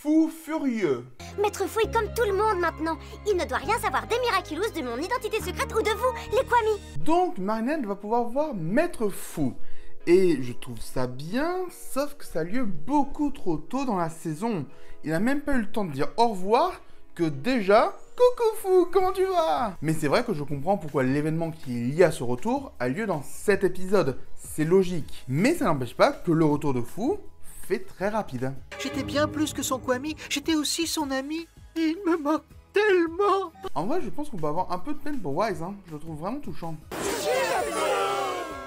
Fou furieux. Maître Fou est comme tout le monde maintenant. Il ne doit rien savoir des Miraculous, de mon identité secrète ou de vous, les Kwami. Donc Marinette va pouvoir voir Maître Fou. Et je trouve ça bien, sauf que ça a lieu beaucoup trop tôt dans la saison. Il a même pas eu le temps de dire au revoir que déjà... Coucou Fou, comment tu vas? Mais c'est vrai que je comprends pourquoi l'événement qui est lié à ce retour a lieu dans cet épisode. C'est logique. Mais ça n'empêche pas que le retour de Fou fait très rapide. J'étais bien plus que son Kwami, j'étais aussi son ami. Il me manque tellement. En vrai, je pense qu'on peut avoir un peu de peine pour Wise, hein. Je le trouve vraiment touchant.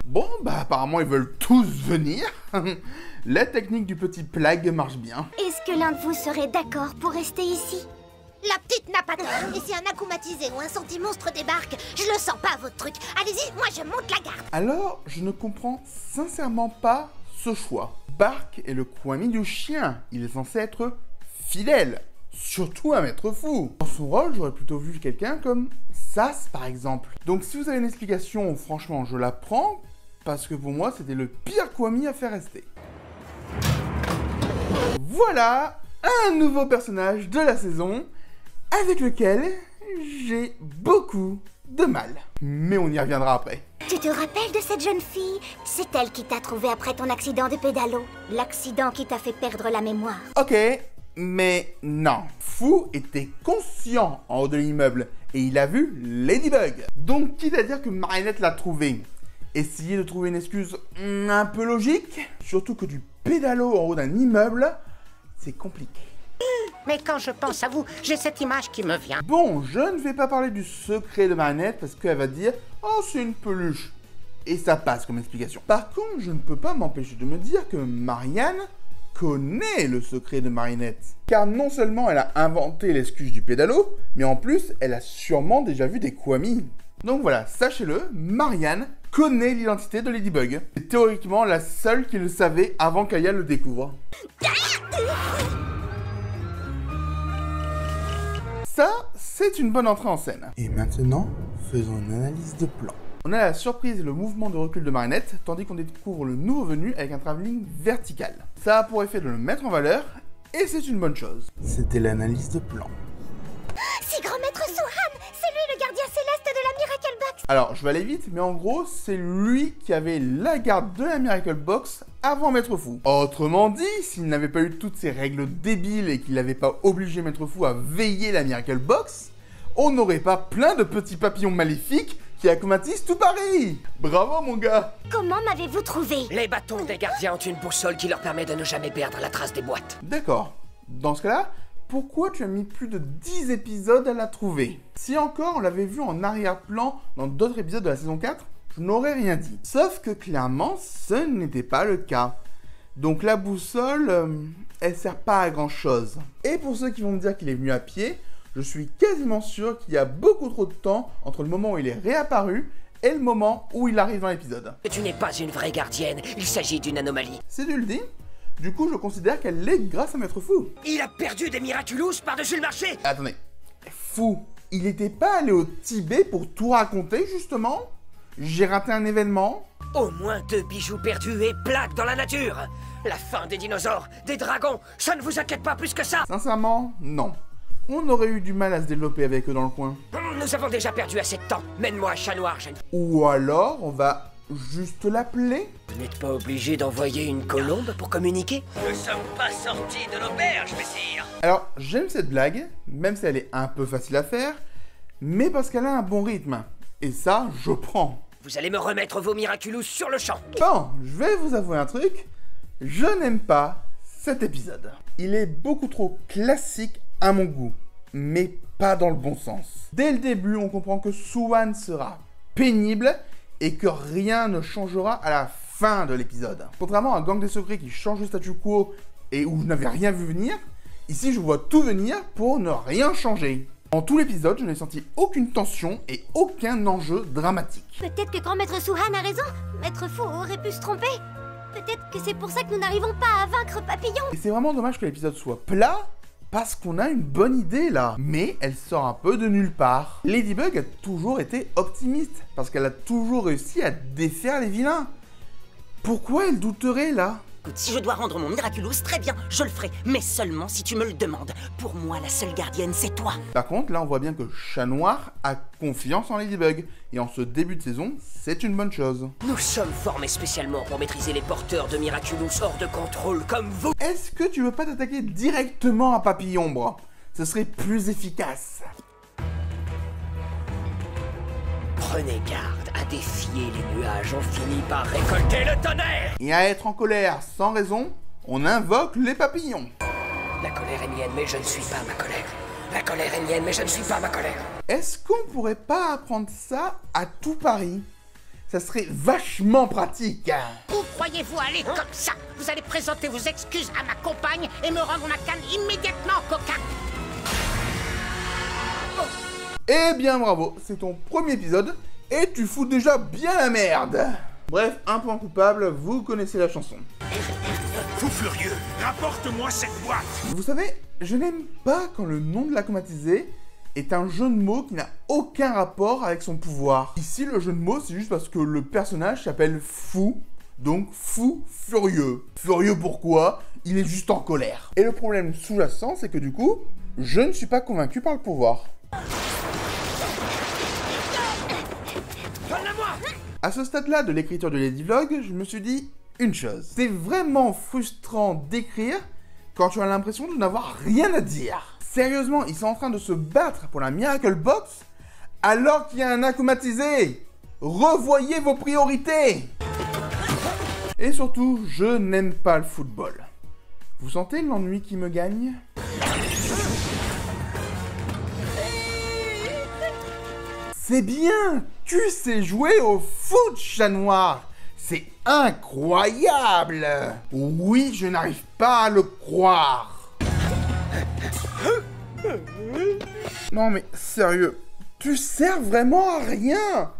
Bon, bah apparemment ils veulent tous venir. La technique du petit plague marche bien. Est-ce que l'un de vous serait d'accord pour rester ici? La petite n'a pas tort. Et si un akumatisé ou un senti-monstre débarque, je le sens pas votre truc. Allez-y, moi je monte la garde. Alors, je ne comprends sincèrement pas ce choix. Bark est le Kwami du chien. Il est censé être fidèle. Surtout à Maître Fou. Dans son rôle, j'aurais plutôt vu quelqu'un comme Sas par exemple. Donc si vous avez une explication, franchement, je la prends. Parce que pour moi, c'était le pire Kwami à faire rester. Voilà un nouveau personnage de la saison avec lequel j'ai beaucoup de mal. Mais on y reviendra après. Tu te rappelles de cette jeune fille? C'est elle qui t'a trouvé après ton accident de pédalo. L'accident qui t'a fait perdre la mémoire. Ok, mais non. Fou était conscient en haut de l'immeuble et il a vu Ladybug. Donc quitte à dire que Marinette l'a trouvé, essayez de trouver une excuse un peu logique, surtout que du pédalo en haut d'un immeuble, c'est compliqué. Mais quand je pense à vous, j'ai cette image qui me vient. Bon, je ne vais pas parler du secret de Marinette parce qu'elle va dire « Oh, c'est une peluche !» Et ça passe comme explication. Par contre, je ne peux pas m'empêcher de me dire que Marianne connaît le secret de Marinette. Car non seulement elle a inventé l'excuse du pédalo, mais en plus, elle a sûrement déjà vu des Kwami. Donc voilà, sachez-le, Marianne connaît l'identité de Ladybug. C'est théoriquement la seule qui le savait avant qu'Aya le découvre. Ça, c'est une bonne entrée en scène. Et maintenant, faisons une analyse de plan. On a la surprise et le mouvement de recul de Marinette, tandis qu'on découvre le nouveau venu avec un travelling vertical. Ça a pour effet de le mettre en valeur, et c'est une bonne chose. C'était l'analyse de plan. C'est Grand Maître Suhan! C'est lui le gardien céleste de la Miracle Box! Alors, je vais aller vite, mais en gros, c'est lui qui avait la garde de la Miracle Box avant Maître Fou. Autrement dit, s'il n'avait pas eu toutes ces règles débiles et qu'il n'avait pas obligé Maître Fou à veiller la Miracle Box, on n'aurait pas plein de petits papillons maléfiques qui akumatisent tout Paris. Bravo mon gars. Comment m'avez-vous trouvé? Les bâtons des gardiens ont une boussole qui leur permet de ne jamais perdre la trace des boîtes. D'accord. Dans ce cas-là, pourquoi tu as mis plus de 10 épisodes à la trouver? Si encore on l'avait vu en arrière-plan dans d'autres épisodes de la saison 4, je n'aurais rien dit. Sauf que clairement, ce n'était pas le cas. Donc la boussole, elle sert pas à grand chose. Et pour ceux qui vont me dire qu'il est venu à pied, je suis quasiment sûr qu'il y a beaucoup trop de temps entre le moment où il est réapparu et le moment où il arrive dans l'épisode. Tu n'es pas une vraie gardienne, il s'agit d'une anomalie. C'est du le dit. Du coup, je considère qu'elle l'est grâce à Maître Fou. Il a perdu des Miraculous par-dessus le marché. Attendez, Fou, il n'était pas allé au Tibet pour tout raconter, justement? J'ai raté un événement? Au moins 2 bijoux perdus et plaques dans la nature. La fin des dinosaures, des dragons, ça ne vous inquiète pas plus que ça. Sincèrement, non. On aurait eu du mal à se développer avec eux dans le coin. Nous avons déjà perdu assez de temps. Mène-moi à Chat Noir, jeune. Ou alors, on va juste l'appeler? Vous n'êtes pas obligé d'envoyer une colombe pour communiquer? Nous sommes pas sortis de l'auberge, messire. Alors, j'aime cette blague, même si elle est un peu facile à faire, mais parce qu'elle a un bon rythme. Et ça, je prends. Vous allez me remettre vos Miraculous sur le champ. Bon, je vais vous avouer un truc. Je n'aime pas cet épisode. Il est beaucoup trop classique à mon goût, mais pas dans le bon sens. Dès le début, on comprend que Suhan sera pénible et que rien ne changera à la fin de l'épisode. Contrairement à Gang des Secrets qui change le statu quo et où je n'avais rien vu venir, ici je vois tout venir pour ne rien changer. En tout l'épisode, je n'ai senti aucune tension et aucun enjeu dramatique. Peut-être que Grand Maître Suhan a raison. Maître Fou aurait pu se tromper. Peut-être que c'est pour ça que nous n'arrivons pas à vaincre Papillon. Et c'est vraiment dommage que l'épisode soit plat, parce qu'on a une bonne idée là. Mais elle sort un peu de nulle part. Ladybug a toujours été optimiste, parce qu'elle a toujours réussi à défaire les vilains. Pourquoi elle douterait là? Écoute, si je dois rendre mon Miraculous, très bien, je le ferai. Mais seulement si tu me le demandes. Pour moi, la seule gardienne, c'est toi. Par contre, là, on voit bien que Chat Noir a confiance en Ladybug. Et en ce début de saison, c'est une bonne chose. Nous sommes formés spécialement pour maîtriser les porteurs de Miraculous hors de contrôle comme vous. Est-ce que tu veux pas t'attaquer directement à Papillombre? Ce serait plus efficace. Prenez garde à défier les nuages, on finit par récolter le tonnerre. Et à être en colère sans raison, on invoque les papillons. La colère est mienne, mais je ne suis pas ma colère. La colère est mienne, mais je ne suis pas ma colère. Est-ce qu'on pourrait pas apprendre ça à tout Paris? Ça serait vachement pratique. Où croyez-vous aller comme ça? Vous allez présenter vos excuses à ma compagne et me rendre ma canne immédiatement, coquin. Eh bien bravo, c'est ton premier épisode et tu fous déjà bien la merde. Bref, un point coupable, vous connaissez la chanson. Fou furieux, rapporte-moi cette boîte. Vous savez, je n'aime pas quand le nom de l'acclimatisé est un jeu de mots qui n'a aucun rapport avec son pouvoir. Ici, le jeu de mots, c'est juste parce que le personnage s'appelle Fou, donc Fou Furieux. Furieux pourquoi? Il est juste en colère. Et le problème sous-jacent, c'est que du coup, je ne suis pas convaincu par le pouvoir. À ce stade-là de l'écriture de Ladybug, je me suis dit une chose. C'est vraiment frustrant d'écrire quand tu as l'impression de n'avoir rien à dire. Sérieusement, ils sont en train de se battre pour la Miracle Box alors qu'il y a un acclimatisé. Revoyez vos priorités. Et surtout, je n'aime pas le football. Vous sentez l'ennui qui me gagne ? C'est bien! Tu sais jouer au foot, Chat Noir! C'est incroyable! Oui, je n'arrive pas à le croire! Non mais, sérieux, tu sers vraiment à rien!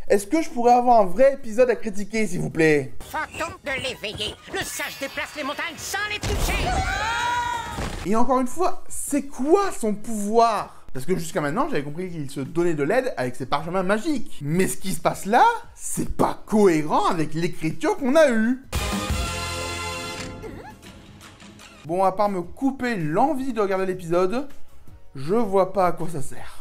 Est-ce que je pourrais avoir un vrai épisode à critiquer, s'il vous plaît? Tentons de l'éveiller. Le sage déplace les montagnes sans les toucher. Et encore une fois, c'est quoi son pouvoir? Parce que jusqu'à maintenant, j'avais compris qu'il se donnait de l'aide avec ses parchemins magiques. Mais ce qui se passe là, c'est pas cohérent avec l'écriture qu'on a eue. Bon, à part me couper l'envie de regarder l'épisode, je vois pas à quoi ça sert.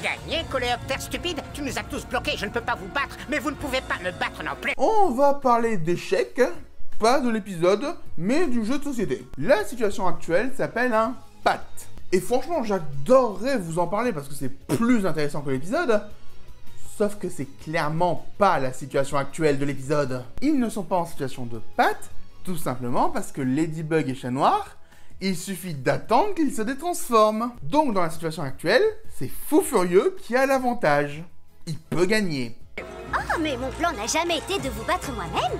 Gagné, coléoptère stupide. Tu nous as tous bloqués. Je ne peux pas vous battre, mais vous ne pouvez pas me battre non plus. On va parler d'échecs, pas de l'épisode, mais du jeu de société. La situation actuelle s'appelle un pacte. Et franchement, j'adorerais vous en parler parce que c'est plus intéressant que l'épisode. Sauf que c'est clairement pas la situation actuelle de l'épisode. Ils ne sont pas en situation de pacte, tout simplement parce que Ladybug et Chat Noir, il suffit d'attendre qu'ils se détransforment. Donc dans la situation actuelle, c'est Fou Furieux qui a l'avantage. Il peut gagner. Oh, mais mon plan n'a jamais été de vous battre moi-même.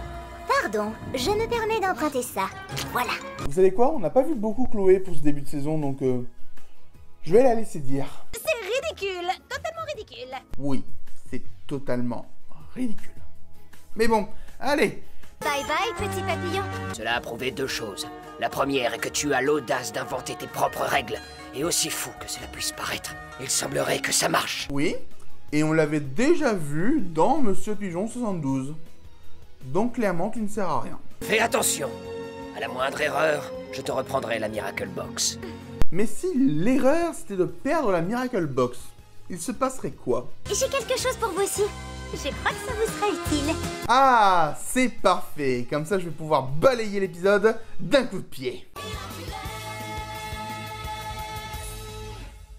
Pardon, je me permets d'emprunter ça. Voilà. Vous savez quoi? On n'a pas vu beaucoup Chloé pour ce début de saison, donc je vais la laisser dire. C'est ridicule, totalement ridicule. Oui, c'est totalement ridicule. Mais bon, allez. Bye bye, petit papillon. Cela a prouvé deux choses. La première est que tu as l'audace d'inventer tes propres règles. Et aussi fou que cela puisse paraître, il semblerait que ça marche. Oui, et on l'avait déjà vu dans Monsieur Pigeon 72. Donc clairement, tu ne sers à rien. Fais attention. À la moindre erreur, je te reprendrai la Miracle Box. Mais si l'erreur c'était de perdre la Miracle Box, il se passerait quoi? J'ai quelque chose pour vous aussi. Je crois que ça vous sera utile. Ah, c'est parfait. Comme ça, je vais pouvoir balayer l'épisode d'un coup de pied.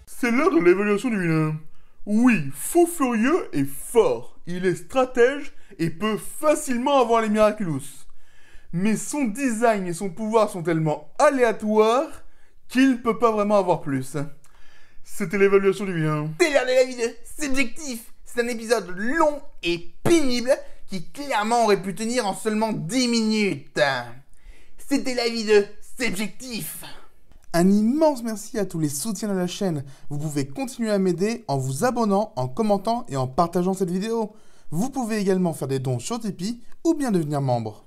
C'est l'heure de l'évaluation du vilain. Oui, Fou Furieux est fort. Il est stratège et peut facilement avoir les Miraculous. Mais son design et son pouvoir sont tellement aléatoires qu'il ne peut pas vraiment avoir plus. C'était l'évaluation du vilain. C'est l'heure de la vidéo, c'est objectif. C'est un épisode long et pénible qui clairement aurait pu tenir en seulement 10 minutes. C'était la vidéo, c'est objectif. Un immense merci à tous les soutiens de la chaîne. Vous pouvez continuer à m'aider en vous abonnant, en commentant et en partageant cette vidéo. Vous pouvez également faire des dons sur Tipeee ou bien devenir membre.